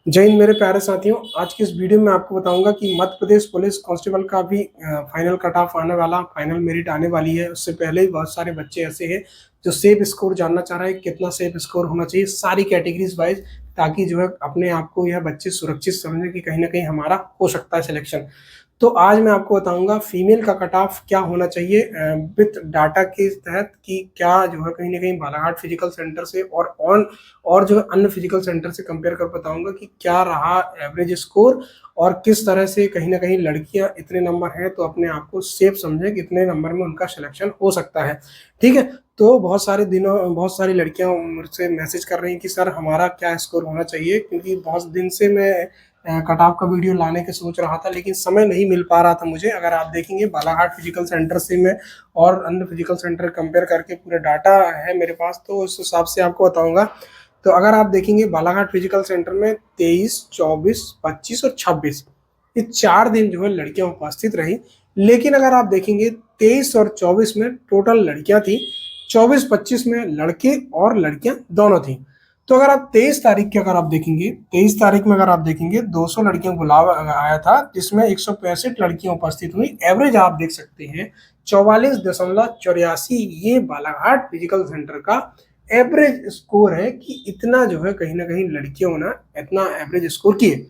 जय हिंद मेरे प्यारे साथियों। आज की इस वीडियो में आपको बताऊंगा कि मध्य प्रदेश पुलिस कांस्टेबल का भी फाइनल कट ऑफ आने वाला, फाइनल मेरिट आने वाली है। उससे पहले ही बहुत सारे बच्चे ऐसे हैं जो सेफ स्कोर जानना चाह रहे हैं, कितना सेफ स्कोर होना चाहिए सारी कैटेगरीज वाइज, ताकि जो है अपने आप को यह बच्चे सुरक्षित समझें कि कहीं ना कहीं हमारा हो सकता है सिलेक्शन। तो आज मैं आपको बताऊंगा फीमेल का कट ऑफ क्या होना चाहिए विथ डाटा के तहत, कि क्या जो है कहीं ना कहीं बालाघाट फिजिकल सेंटर से और जो है अन्य फिजिकल सेंटर से कंपेयर कर बताऊंगा कि क्या रहा एवरेज स्कोर, और किस तरह से कहीं ना कहीं लड़कियां इतने नंबर हैं तो अपने आप को सेफ समझें कितने नंबर में उनका सिलेक्शन हो सकता है। ठीक है। तो बहुत सारी लड़कियां मुझसे मैसेज कर रही हैं कि सर हमारा क्या स्कोर होना चाहिए, क्योंकि बहुत दिन से मैं कट ऑफ का वीडियो लाने के सोच रहा था लेकिन समय नहीं मिल पा रहा था मुझे। अगर आप देखेंगे बालाघाट फिजिकल सेंटर से मैं और अन्य फिजिकल सेंटर कंपेयर करके पूरा डाटा है मेरे पास, तो उस हिसाब से आपको बताऊंगा। तो अगर आप देखेंगे बालाघाट फिजिकल सेंटर में 23, 24, 25 और 26 ये 4 दिन जो है लड़कियां उपस्थित रही। लेकिन अगर आप देखेंगे 23 और 24 में टोटल लड़कियां थी, 24-25 में लड़के और लड़कियां दोनों थी। तो अगर आप 23 तारीख की अगर आप देखेंगे, 23 तारीख में अगर आप देखेंगे 200 लड़कियों को बुलावा आया था, जिसमें 165 लड़कियां उपस्थित हुई। एवरेज आप देख सकते हैं 44.84। ये बालाघाट फिजिकल सेंटर का एवरेज स्कोर है कि इतना जो है कहीं ना कहीं लड़कियों ने इतना एवरेज स्कोर किए।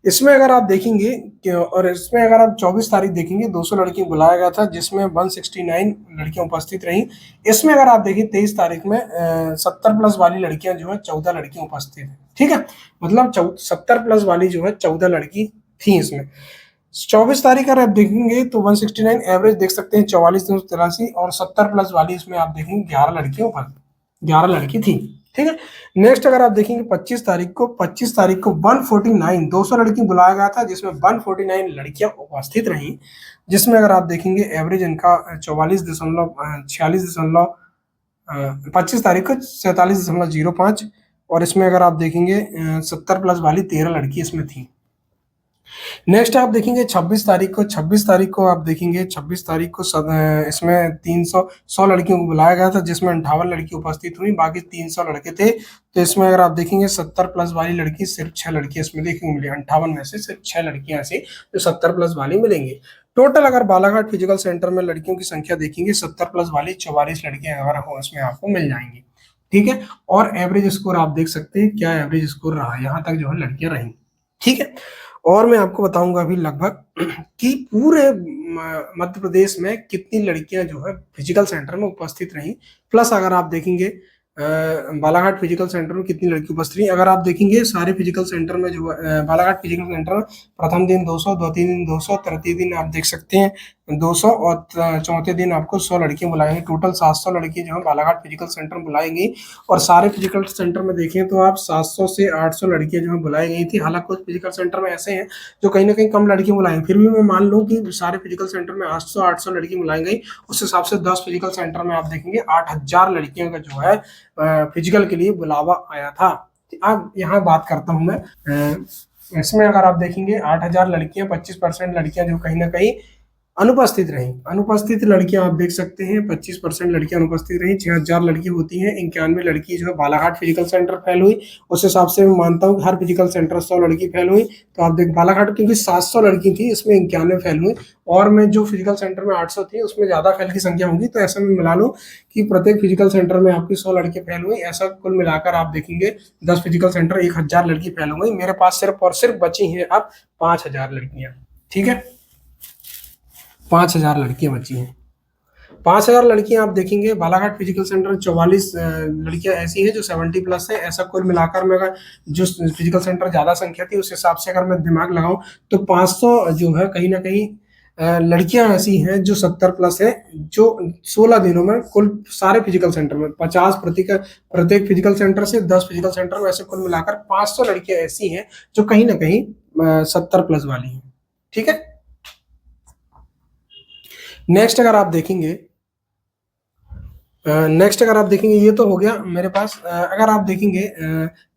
इसमें अगर आप देखेंगे और इसमें अगर आप 24 तारीख देखेंगे 200 लड़कियों को बुलाया गया था, जिसमें 169 लड़कियां उपस्थित रहीं। इसमें अगर आप देखिए 23 तारीख में 70+ वाली लड़कियां जो है 14 लड़कियां उपस्थित हैं। ठीक है। मतलब 70+ वाली जो है 14 लड़की थी इसमें। 24 तारीख अगर आप देखेंगे तो 169 एवरेज देख सकते हैं, 44,383, और 70+ वाली इसमें आप देखेंगे 11 लड़की थी। ठीक है। नेक्स्ट अगर आप देखेंगे 25 तारीख को 149 200 लड़की बुलाया गया था, जिसमें 149 लड़कियां उपस्थित रहीं। जिसमें अगर आप देखेंगे एवरेज इनका 44.46 दशमलव 25 तारीख को 47.05। और इसमें अगर आप देखेंगे 70+ वाली 13 लड़की इसमें थी। नेक्स्ट आप देखेंगे 26 तारीख को आप देखेंगे 26 तारीख को इसमें 100 लड़कियों को बुलाया गया था, जिसमें 58 लड़की उपस्थित हुई, बाकी 300 लड़के थे। तो इसमें अगर आप देखेंगे 70+ वाली लड़की सिर्फ 6 लड़की इसमें देखने मिली, 58 में से सिर्फ 6 लड़कियां ऐसी जो 70+ वाली मिलेंगी। टोटल अगर बालाघाट फिजिकल सेंटर में लड़कियों की संख्या देखेंगे 70+ वाली 44 लड़कियां अगर हो इसमें आपको मिल जाएंगी। ठीक है। और एवरेज स्कोर आप देख सकते हैं क्या एवरेज स्कोर रहा यहाँ तक जो है लड़कियां रही। ठीक है। और मैं आपको बताऊंगा अभी लगभग कि पूरे मध्य प्रदेश में कितनी लड़कियां जो है फिजिकल सेंटर में उपस्थित रहीं। प्लस अगर आप देखेंगे बालाघाट फिजिकल सेंटर में कितनी लड़की उपस्थित रही। अगर आप देखेंगे सारे फिजिकल सेंटर में जो बालाघाट फिजिकल सेंटर में प्रथम दिन 200, द्वितीय दिन 200, तृतीय दिन आप देख सकते हैं 200, और चौथे दिन आपको 100 लड़कियां बुलाएंगे। टोटल 700 लड़की जो है बालाघाट फिजिकल सेंटर में बुलाएंगी। और सारे फिजिकल सेंटर में देखें तो आप 700 से 800 लड़कियां जो है बुलाई गई थी। हालांकि कुछ फिजिकल सेंटर में ऐसे हैं जो कहीं ना कहीं कम लड़कियां बुलाएंगे, फिर भी मैं मान लूं कि सारे फिजिकल सेंटर में 800 लड़की बुलाई गई। उस हिसाब से 10 फिजिकल सेंटर में आप देखेंगे 8000 लड़कियों का जो है फिजिकल के लिए बुलावा आया था। अब यहाँ बात करता हूं मैं इसमें अगर आप देखेंगे 8000 लड़कियां, 25% लड़कियां जो कहीं ना कहीं अनुपस्थित रहीं। अनुपस्थित लड़कियां आप देख सकते हैं 25% लड़कियां अनुपस्थित रहीं। 6000 लड़की होती हैं, 91 लड़की जो है बालाघाट फिजिकल सेंटर फेल हुई। उस हिसाब से मैं मानता हूँ कि हर फिजिकल सेंटर 100 लड़की फेल हुई। तो आप देख बालाघाट क्योंकि 700 लड़की थी, इसमें 91 फेल हुई। और मैं जो फिजिकल सेंटर में 800 थी उसमें ज्यादा फेल की संख्या होगी। तो ऐसा मैं मिला लूँ कि प्रत्येक फिजिकल सेंटर में आपकी 100 लड़की फेल हुई। ऐसा कुल मिलाकर आप देखेंगे 10 फिजिकल सेंटर 1000 लड़की फेल हो गई। मेरे पास सिर्फ और सिर्फ बची हैं अब 5000 लड़कियां। ठीक है। 5000 लड़कियां बची हैं। 5000 लड़कियां आप देखेंगे बालाघाट फिजिकल सेंटर में 44 लड़कियां ऐसी हैं जो 70+ है। ऐसा कुल मिलाकर मैं अगर जो फिजिकल सेंटर ज्यादा संख्या थी उस हिसाब से अगर मैं दिमाग लगाऊं तो 500 जो है कहीं ना कहीं लड़कियां ऐसी हैं जो 70+ है, जो 16 दिनों में कुल सारे फिजिकल सेंटर में 50 प्रत्येक फिजिकल सेंटर से 10 फिजिकल सेंटर में ऐसे कुल मिलाकर 500 लड़कियां ऐसी हैं जो कहीं ना कहीं 70+ वाली हैं। ठीक है। नेक्स्ट अगर आप देखेंगे ये तो हो गया मेरे पास। अगर आप देखेंगे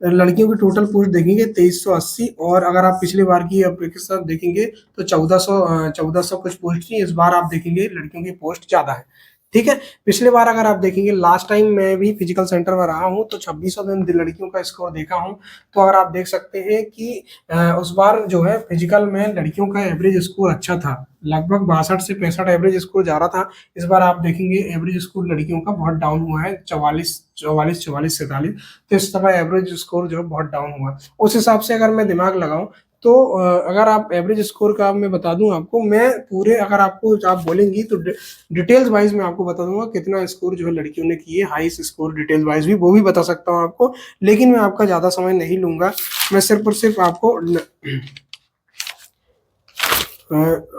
लड़कियों की टोटल पोस्ट देखेंगे 2380, और अगर आप पिछली बार की अपेक्षा देखेंगे तो 1400 कुछ पोस्ट थी। इस बार आप देखेंगे लड़कियों की पोस्ट ज्यादा है। ठीक है। पिछले बार अगर आप देखेंगे, लास्ट टाइम मैं भी फिजिकल सेंटर में रहा हूँ तो 2600 में लड़कियों का स्कोर देखा हूँ। तो अगर आप देख सकते हैं कि उस बार जो है फिजिकल में लड़कियों का एवरेज स्कोर अच्छा था, लगभग 62 से 65 एवरेज स्कोर जा रहा था। इस बार आप देखेंगे एवरेज स्कोर लड़कियों का बहुत डाउन हुआ है, 44 तो इस समय एवरेज स्कोर जो है बहुत डाउन हुआ। उस हिसाब से अगर मैं दिमाग लगाऊं तो अगर आप एवरेज स्कोर का मैं बता दूं आपको, मैं पूरे अगर आपको आप बोलेंगी तो डिटेल्स वाइज मैं आपको बता दूंगा कितना स्कोर जो है लड़कियों ने किए, हाईएस्ट स्कोर डिटेल्स वाइज भी वो भी बता सकता हूं आपको, लेकिन मैं आपका ज्यादा समय नहीं लूंगा। मैं सिर्फ और सिर्फ आपको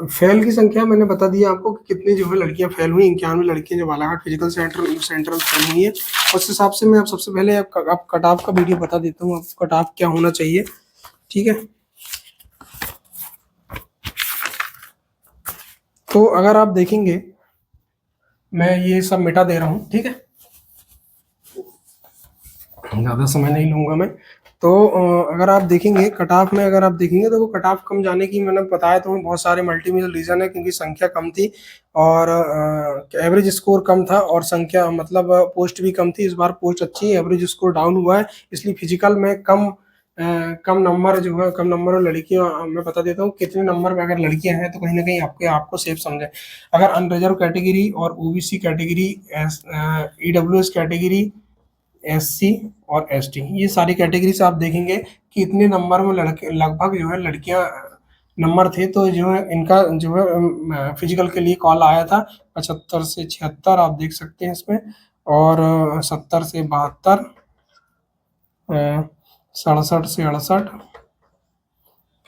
फेल की संख्या मैंने बता दिया आपको कि कितनी जो है लड़कियां फेल हुई, 91 लड़कियां जो बालाघाट फिजिकल सेंटर में फेल हुई है। उस हिसाब से मैं आप सबसे पहले आप कट ऑफ का वीडियो बता देता हूँ, आपको कट ऑफ क्या होना चाहिए। ठीक है, तो अगर आप देखेंगे, मैं ये सब मिटा दे रहा हूँ, ठीक है, ज़्यादा समय नहीं लूंगा मैं। तो अगर आप देखेंगे कट ऑफ में, अगर आप देखेंगे तो वो कट ऑफ कम जाने की मैंने बताया तो बहुत सारे मल्टीपल रीजन है, क्योंकि संख्या कम थी और एवरेज स्कोर कम था और संख्या मतलब पोस्ट भी कम थी। इस बार पोस्ट अच्छी है, एवरेज स्कोर डाउन हुआ है, इसलिए फिजिकल में कम नंबर जो है, कम नंबर में लड़कियां, मैं बता देता हूँ कितने नंबर में अगर लड़कियां हैं तो कहीं ना कहीं आपको सेफ समझे। अगर अनरिजर्व कैटेगरी और OBC category, EWS category, SC और एसटी, ये सारी कैटेगरी से आप देखेंगे कि इतने नंबर में लड़के लगभग जो है लड़कियां नंबर थे, तो जो है इनका जो है फिजिकल के लिए कॉल आया था। 75 से 76 आप देख सकते हैं इसमें, और 70 से 72, 67 से 68,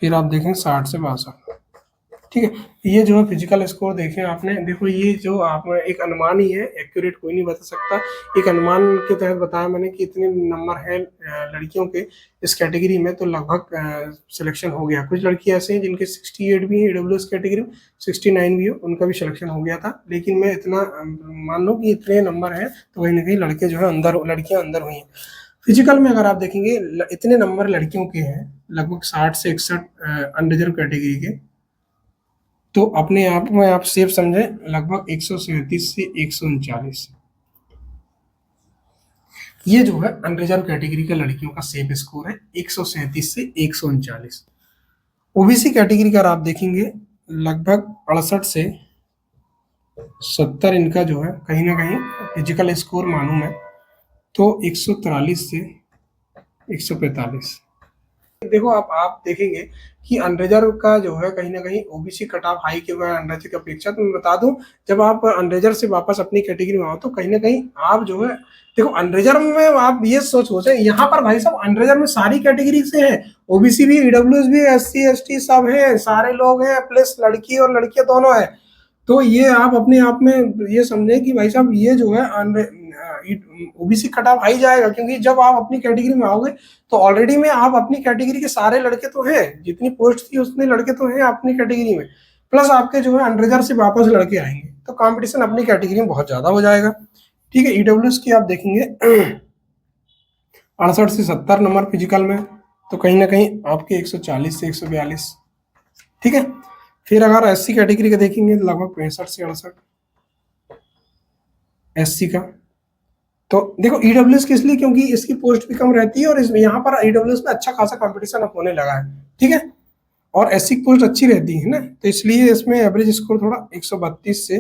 फिर आप देखें 60 से 62। ठीक है, ये जो है फिजिकल स्कोर देखें आपने, देखो ये जो आप एक अनुमान ही है, एक्यूरेट कोई नहीं बता सकता। एक अनुमान के तहत बताया मैंने कि इतने नंबर हैं लड़कियों के इस कैटेगरी में, तो लगभग सिलेक्शन हो गया। कुछ लड़की ऐसे हैं जिनके 68 भी है ईडब्ल्यूएस कैटेगरी में, 69 भी हो, उनका भी सिलेक्शन हो गया था। लेकिन मैं इतना मान लो कि इतने नंबर हैं तो कहीं ना कहीं लड़के जो है अंदर, लड़कियां अंदर हुई हैं। फिजिकल में अगर आप देखेंगे इतने नंबर लड़कियों के हैं, लगभग 60 से 61 अनरिजर्व कैटेगरी के, तो अपने आप में आप सेफ समझे लगभग 137 से 139, ये जो है अनरिजर्व कैटेगरी के लड़कियों का सेफ स्कोर है, 137 से 139। ओबीसी कैटेगरी का आप देखेंगे लगभग 68 से 70 इनका जो है कहीं ना कहीं फिजिकल स्कोर मालूम है, तो 143 से 145। देखो आप देखेंगे कि अनरिजर्व का जो है कहीं ना कहीं ओबीसी कट ऑफ हाई के हुआ अनरिजर्व की अपेक्षा। तो मैं बता दूं, जब आप अनरिजर्व से वापस अपनी कैटेगरी में आओ तो कहीं ना कहीं आप जो है, देखो अनरिजर्व में आप ये सोचे यहाँ पर भाई साहब अनरिजर्व में सारी कैटेगरी से है, ओबीसी भी, ईडब्ल्यूएस भी, एससी एसटी सब है, सारे लोग हैं, प्लस लड़की और लड़कियां दोनों है। तो ये आप अपने आप में ये समझे कि भाई साहब ये जो है ओबीसी कट ऑफ हाई जाएगा, क्योंकि जब आप अपनी कैटेगरी में आओगे तो ऑलरेडी में आप अपनी कैटेगरी के सारे लड़के तो हैं, जितनी पोस्ट थी उतने लड़के तो हैं अपनी कैटेगरी में, प्लस आपके जो है अनरिजर्व से वापस लड़के आएंगे, तो कंपटीशन अपनी कैटेगरी में बहुत ज्यादा हो जाएगा। ठीक है, ईडब्ल्यूएस की आप देखेंगे 68 से 70 नंबर फिजिकल में, तो कहीं ना कहीं आपके 140 से 142। ठीक है, फिर अगर एससी कैटेगरी का देखेंगे तो लगभग 65 से 68 एससी का। तो देखो ईडब्ल्यूएस किस लिए, क्योंकि इसकी पोस्ट भी कम रहती है और इसमें यहाँ पर ईडब्ल्यूएस में अच्छा खासा कंपटीशन अब होने लगा है। ठीक है, और एससी की पोस्ट अच्छी रहती है ना, तो इसलिए इसमें एवरेज स्कोर थोड़ा 132 से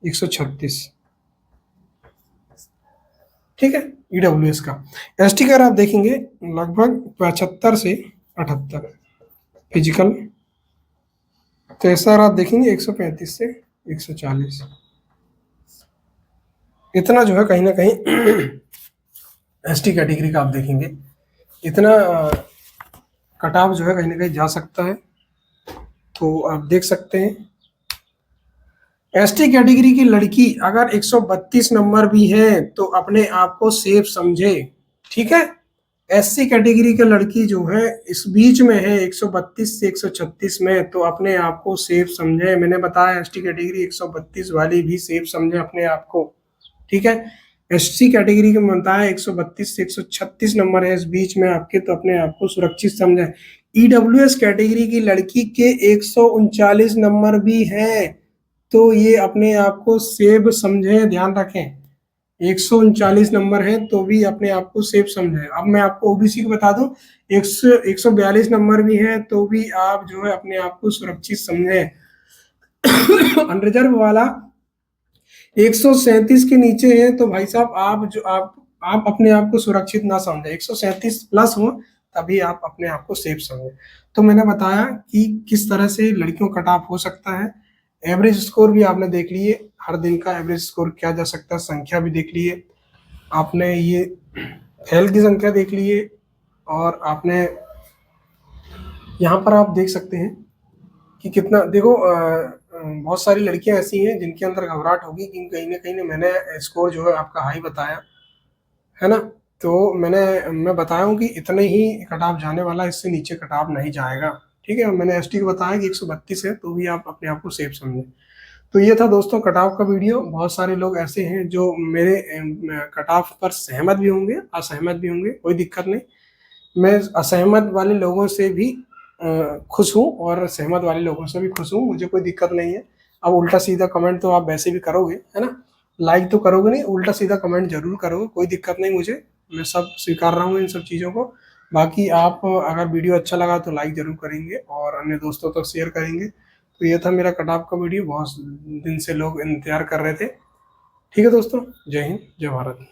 136। ठीक है, ईडब्ल्यूएस का। एसटी का आप देखेंगे लगभग 75 से 78 फिजिकल, तो ऐसा आप देखेंगे 135 से 140। इतना जो है कहीं ना कहीं एसटी कैटेगरी का आप देखेंगे इतना कट ऑफ जो है कहीं ना कहीं जा सकता है। तो आप देख सकते हैं एसटी कैटेगरी की लड़की अगर 132 नंबर भी है तो अपने आप को सेफ समझे। ठीक है, एससी कैटेगरी की लड़की जो है इस बीच में है 132 से 136 में, तो अपने आप को सेफ समझे। मैंने बताया एसटी कैटेगरी 132 वाली भी सेफ समझे अपने आप को। ठीक है, एससी कैटेगरी का बनता है 132 से 136 नंबर है इस बीच में आपके, तो अपने आप को सुरक्षित समझे। ईडब्ल्यूएस कैटेगरी की लड़की के 139 नंबर भी है, तो ये अपने आप को सेव समझें, ध्यान रखें। 139 नंबर है तो भी अपने आप को सेफ समझे। अब मैं आपको ओबीसी को बता दूं, 142 नंबर भी है तो भी आप जो है अपने आप को सुरक्षित समझे। अनरिजर्व वाला 137 के नीचे है तो भाई साहब आप अपने आप को सुरक्षित ना समझे, 137 प्लस हो तभी आप अपने आप को सेफ समझे। तो मैंने बताया कि किस तरह से लड़कियों का कट ऑफ हो सकता है। एवरेज स्कोर भी आपने देख लिए, हर दिन का एवरेज स्कोर क्या जा सकता है, संख्या भी देख लिए आपने, ये फेल की संख्या देख लिए, और आपने यहाँ पर आप देख सकते हैं कि कितना, देखो बहुत सारी लड़कियां ऐसी हैं जिनके अंदर घबराहट होगी कि कहीं ना मैंने स्कोर जो है आपका हाई बताया है ना, तो मैं बताया हूँ कि इतने ही कट ऑफ जाने वाला, इससे नीचे कट ऑफ नहीं जाएगा। ठीक है, मैंने एसटी को बताया कि 132 है तो भी आप अपने आप को सेफ समझें। तो ये था दोस्तों कट ऑफ का वीडियो। बहुत सारे लोग ऐसे हैं जो मेरे कट ऑफ पर सहमत भी होंगे, असहमत भी होंगे, कोई दिक्कत नहीं। मैं असहमत वाले लोगों से भी खुश हूँ और सहमत वाले लोगों से भी खुश हूँ, मुझे कोई दिक्कत नहीं है। अब उल्टा सीधा कमेंट तो आप वैसे भी करोगे है ना, लाइक तो करोगे नहीं, उल्टा सीधा कमेंट जरूर करोगे, कोई दिक्कत नहीं मुझे, मैं सब स्वीकार रहा हूँ इन सब चीज़ों को। बाकी आप अगर वीडियो अच्छा लगा तो लाइक जरूर करेंगे और अन्य दोस्तों तक शेयर करेंगे। तो ये था मेरा कट ऑफ का वीडियो, बहुत दिन से लोग इंतजार कर रहे थे। ठीक है दोस्तों, जय हिंद, जय भारत।